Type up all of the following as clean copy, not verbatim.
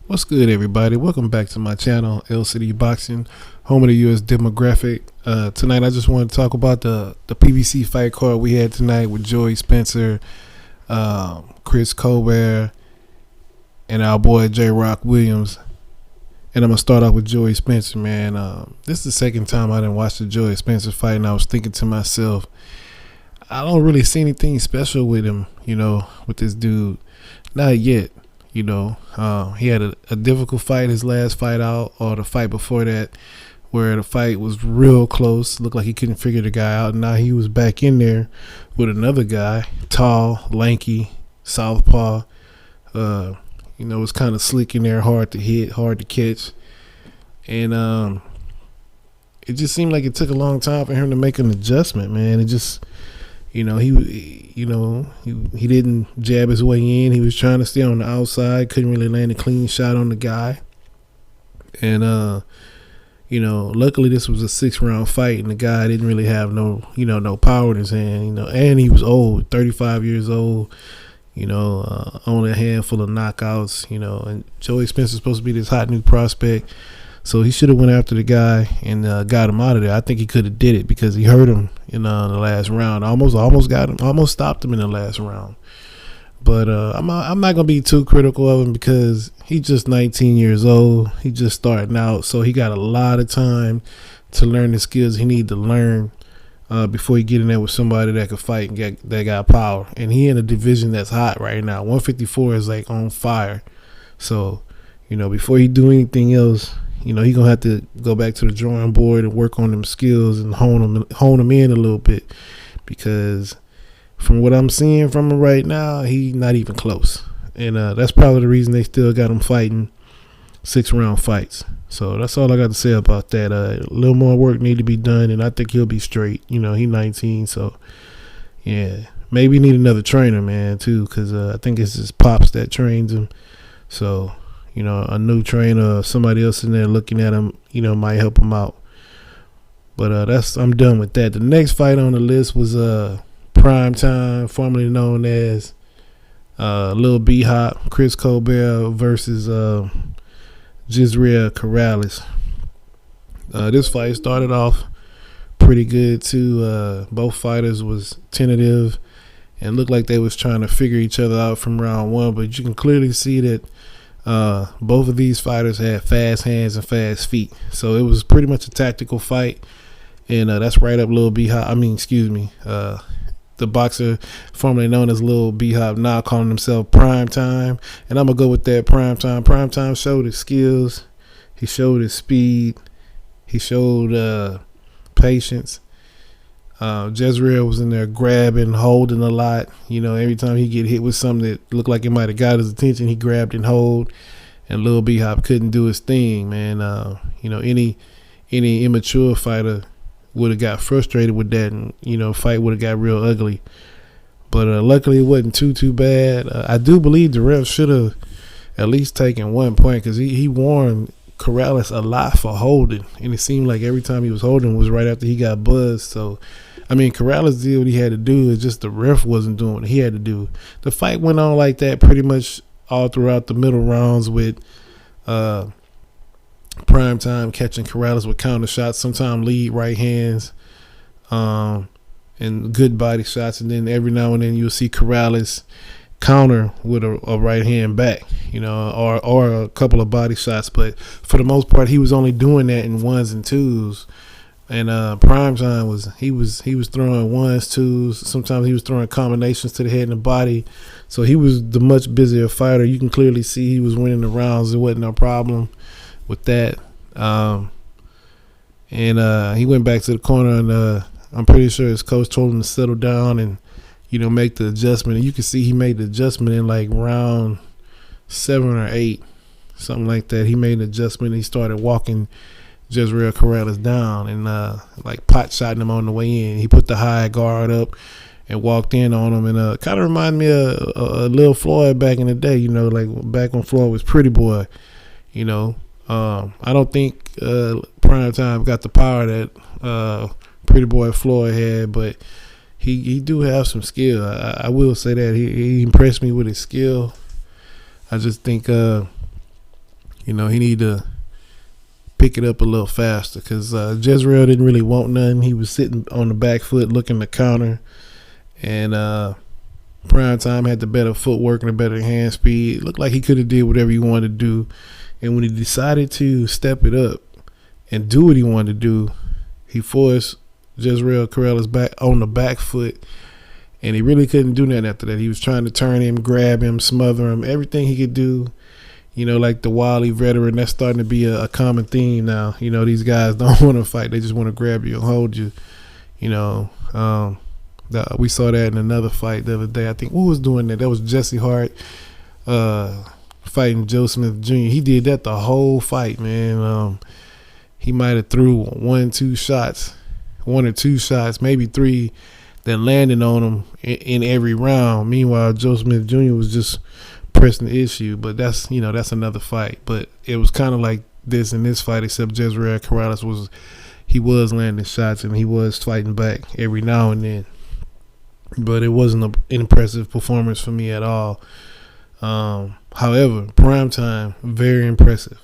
What's good, everybody? Welcome back to my channel, LCD Boxing, home of the U.S. demographic. Tonight, I just want to talk about the PBC fight card we had tonight with Joey Spencer, Chris Colbert, and our boy JRock Williams. And I'm gonna start off with Joey Spencer, man. This is the second time I didn't watch the Joey Spencer fight, and I was thinking to myself, I don't really see anything special with him, with this dude. Not yet. He had a difficult fight his last fight out, or the fight before that, where the fight was real close. Looked like he couldn't figure the guy out. And now he was back in there with another guy, tall, lanky, southpaw. Was kind of slick in there, hard to hit, hard to catch. And it just seemed like it took a long time for him to make an adjustment, man. It just... he didn't jab his way in. He was trying to stay on the outside. Couldn't really land a clean shot on the guy. And, luckily this was a 6-round fight, and the guy didn't really have no power in his hand, and he was old, 35 years old, only a handful of knockouts, and Joey Spencer's supposed to be this hot new prospect. So he should have went after the guy and got him out of there. I think he could have did it because he hurt him in the last round. Almost got him. Almost stopped him in the last round. But I'm not gonna be too critical of him because he's just 19 years old. He's just starting out, so he got a lot of time to learn the skills he need to learn before he get in there with somebody that could fight and that got power. And he in a division that's hot right now. 154 is like on fire. So before he do anything else, he gonna have to go back to the drawing board and work on them skills and hone them in a little bit, because from what I'm seeing from him right now, he's not even close. And that's probably the reason they still got him fighting 6-round fights. So that's all I got to say about that. A little more work need to be done, and I think he'll be straight. He's 19, so yeah, maybe need another trainer, man, too, because I think it's his pops that trains him. So a new trainer or somebody else in there looking at him, might help him out. But I'm done with that. The next fight on the list was Prime Time, formerly known as Lil B-Hop, Chris Colbert versus Corrales. This fight started off pretty good too. Both fighters was tentative and looked like they was trying to figure each other out from round one, but you can clearly see that both of these fighters had fast hands and fast feet, so it was pretty much a tactical fight, and that's right up Lil B-Hop. The boxer formerly known as Lil B-Hop, now calling himself Prime Time, and I'm gonna go with that. Prime Time. Prime Time showed his skills, he showed his speed, he showed patience. Jezreel was in there grabbing, holding a lot. Every time he get hit with something that looked like it might have got his attention, he grabbed and hold. And Lil B-Hop couldn't do his thing, man. Any immature fighter would have got frustrated with that, and fight would have got real ugly. But luckily, it wasn't too bad. I do believe the ref should have at least taken 1 point, because he warned Corrales a lot for holding, and it seemed like every time he was holding was right after he got buzzed. So Corrales did what he had to do. It's just the ref wasn't doing what he had to do. The fight went on like that pretty much all throughout the middle rounds, with Prime Time catching Corrales with counter shots, sometimes lead right hands, and good body shots, and then every now and then you'll see Corrales counter with a right hand back, or a couple of body shots. But for the most part, he was only doing that in ones and twos. And Prime Time was throwing ones, twos. Sometimes he was throwing combinations to the head and the body. So he was the much busier fighter. You can clearly see he was winning the rounds. There wasn't no problem with that. And he went back to the corner, and I'm pretty sure his coach told him to settle down and make the adjustment. And you can see he made the adjustment in like round 7 or 8, something like that. He made an adjustment. And he started walking Jezreel Corrales down and like pot shotting him on the way in. He put the high guard up and walked in on him, and kind of reminded me of Lil Floyd back in the day, like back when Floyd was Pretty Boy. I don't think Prime Time got the power that Pretty Boy Floyd had, but he do have some skill. I will say that he impressed me with his skill. I just think He need to pick it up a little faster because Jezreel didn't really want nothing. He was sitting on the back foot looking to counter, and Prime Time had the better footwork and the better hand speed. It looked like he could have did whatever he wanted to do, and when he decided to step it up and do what he wanted to do, he forced Jezreel Corrales back on the back foot, and he really couldn't do nothing after that. He was trying to turn him, grab him, smother him, everything he could do. Like the wily veteran, that's starting to be a common theme now. These guys don't want to fight. They just want to grab you and hold you. We saw that in another fight the other day. I think who was doing that? That was Jesse Hart fighting Joe Smith Jr. He did that the whole fight, man. He might have threw one or two shots, maybe three, that landed on him in every round. Meanwhile, Joe Smith Jr. was just pressing the issue, but that's another fight. But it was kind of like this in this fight, except Jezreel Corrales was landing shots and he was fighting back every now and then. But it wasn't an impressive performance for me at all. However, Prime Time, very impressive.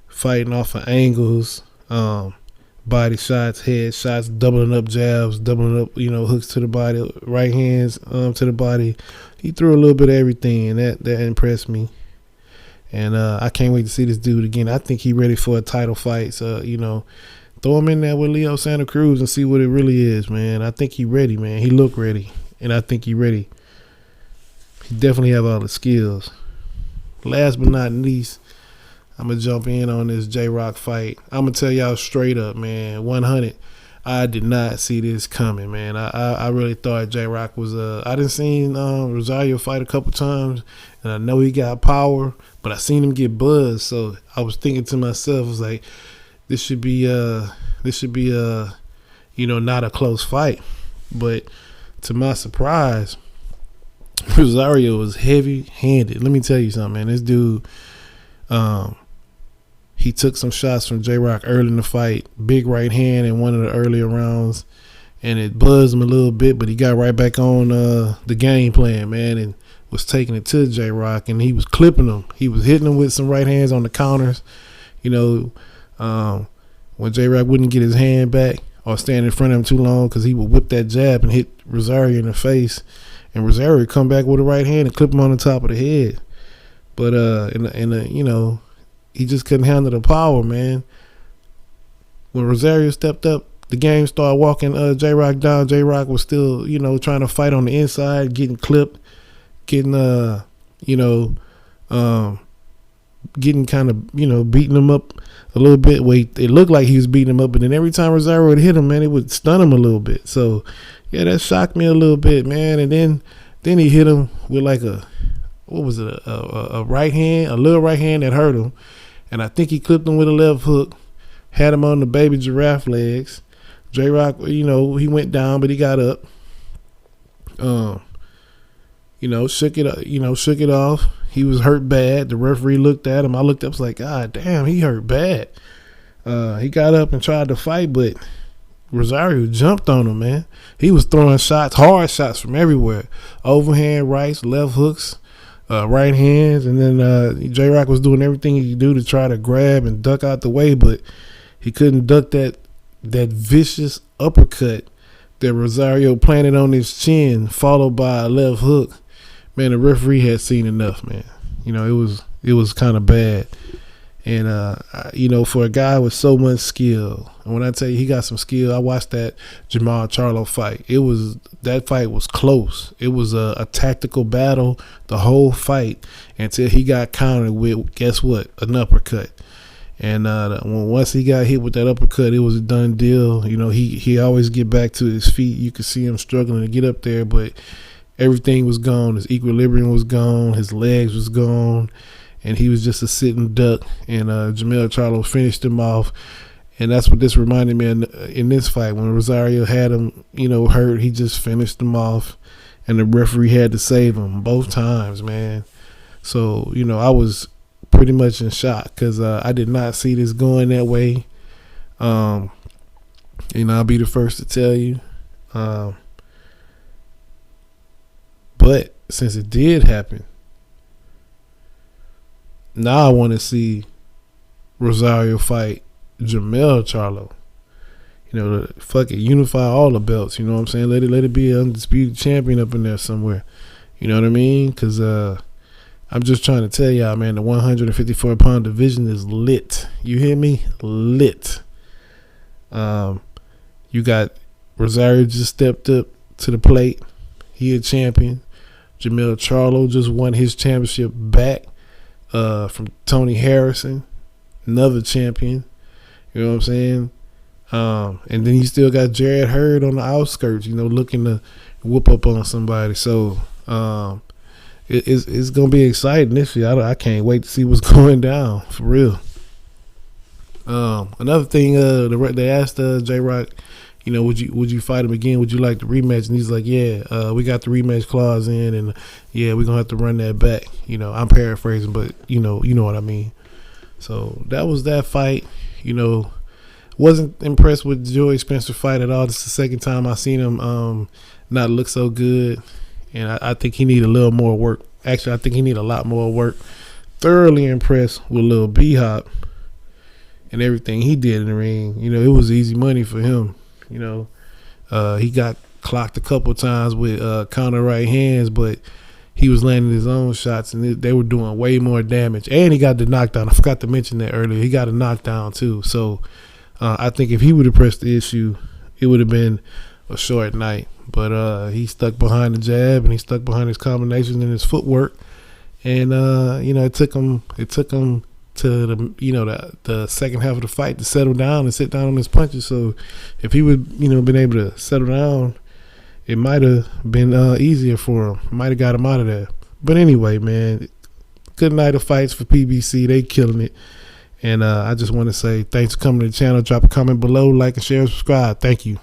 Fighting off of angles, body shots, head shots, doubling up jabs, doubling up, hooks to the body, right hands to the body. He threw a little bit of everything, and that impressed me. And I can't wait to see this dude again. I think he's ready for a title fight. So, throw him in there with Leo Santa Cruz and see what it really is, man. I think he's ready, man. He looked ready, and I think he's ready. He definitely have all the skills. Last but not least, I'm going to jump in on this JRock fight. I'm going to tell y'all straight up, man, 100. I did not see this coming, man. I really thought JRock was I done seen Rosario fight a couple times, and I know he got power, but I seen him get buzzed. So I was thinking to myself, I was like, this should be not a close fight. But to my surprise, Rosario was heavy-handed. Let me tell you something, man. This dude, he took some shots from JRock early in the fight. Big right hand in one of the earlier rounds. And it buzzed him a little bit, but he got right back on the game plan, man, and was taking it to JRock. And he was clipping him. He was hitting him with some right hands on the counters. When JRock wouldn't get his hand back or stand in front of him too long, because he would whip that jab and hit Rosario in the face. And Rosario would come back with a right hand and clip him on the top of the head. But, he just couldn't handle the power, man. When Rosario stepped up, the game started walking JRock down. JRock was still, trying to fight on the inside, getting clipped, getting getting kind of, beating him up a little bit. It looked like he was beating him up, but then every time Rosario would hit him, man, it would stun him a little bit. So, yeah, that shocked me a little bit, man. And then he hit him with like a right hand, a little right hand that hurt him. And I think he clipped him with a left hook, had him on the baby giraffe legs. JRock, he went down, but he got up. Shook it off. He was hurt bad. The referee looked at him. I looked up, was like, God damn, he hurt bad. He got up and tried to fight, but Rosario jumped on him, man. He was throwing shots, hard shots from everywhere. Overhand rights, left hooks, right hands, and then JRock was doing everything he could do to try to grab and duck out the way, but he couldn't duck that vicious uppercut that Rosario planted on his chin, followed by a left hook. Man, the referee had seen enough, man. It was kind of bad. And, for a guy with so much skill, and when I tell you he got some skill, I watched that Jamal Charlo fight. That fight was close. It was a tactical battle the whole fight until he got countered with, guess what, an uppercut. And once he got hit with that uppercut, it was a done deal. He always get back to his feet. You could see him struggling to get up there, but everything was gone. His equilibrium was gone. His legs was gone. And he was just a sitting duck, and Jamal Charlo finished him off. And that's what this reminded me in this fight. When Rosario had him, hurt, he just finished him off, and the referee had to save him both times, man. So, I was pretty much in shock because I did not see this going that way. I'll be the first to tell you. But since it did happen, now I want to see Rosario fight Jamel Charlo. You know, fuck it, unify all the belts. You know what I'm saying? Let it be an undisputed champion up in there somewhere. You know what I mean? Because I'm just trying to tell y'all, man, the 154-pound division is lit. You hear me? Lit. You got Rosario just stepped up to the plate. He a champion. Jamel Charlo just won his championship back from Tony Harrison, another champion. You know what I'm saying? And then you still got Jared Hurd on the outskirts, you know, looking to whoop up on somebody. So it's gonna be exciting this year. I can't wait to see what's going down for real. Another thing, they asked JRock, you know, would you fight him again? Would you like the rematch? And he's like, yeah, we got the rematch clause in, and yeah, we're gonna have to run that back. You know, I'm paraphrasing, but you know what I mean. So that was that fight. You know, wasn't impressed with Joey Spencer fight at all. This is the second time I seen him not look so good, and I think he need a little more work. Actually, I think he need a lot more work. Thoroughly impressed with Lil B-Hop and everything he did in the ring. You know, it was easy money for him. You know, he got clocked a couple times with counter right hands, but he was landing his own shots, and they were doing way more damage. And he got the knockdown. I forgot to mention that earlier. He got a knockdown too. So I think if he would have pressed the issue, it would have been a short night. But he stuck behind the jab, and he stuck behind his combinations and his footwork. And you know, it took him to the second half of the fight to settle down and sit down on his punches. So if he would, you know, been able to settle down, it might have been easier for him. Might have got him out of there. But anyway, man, good night of fights for PBC. They killing it. And I just want to say thanks for coming to the channel. Drop a comment below, like and share, subscribe. Thank you.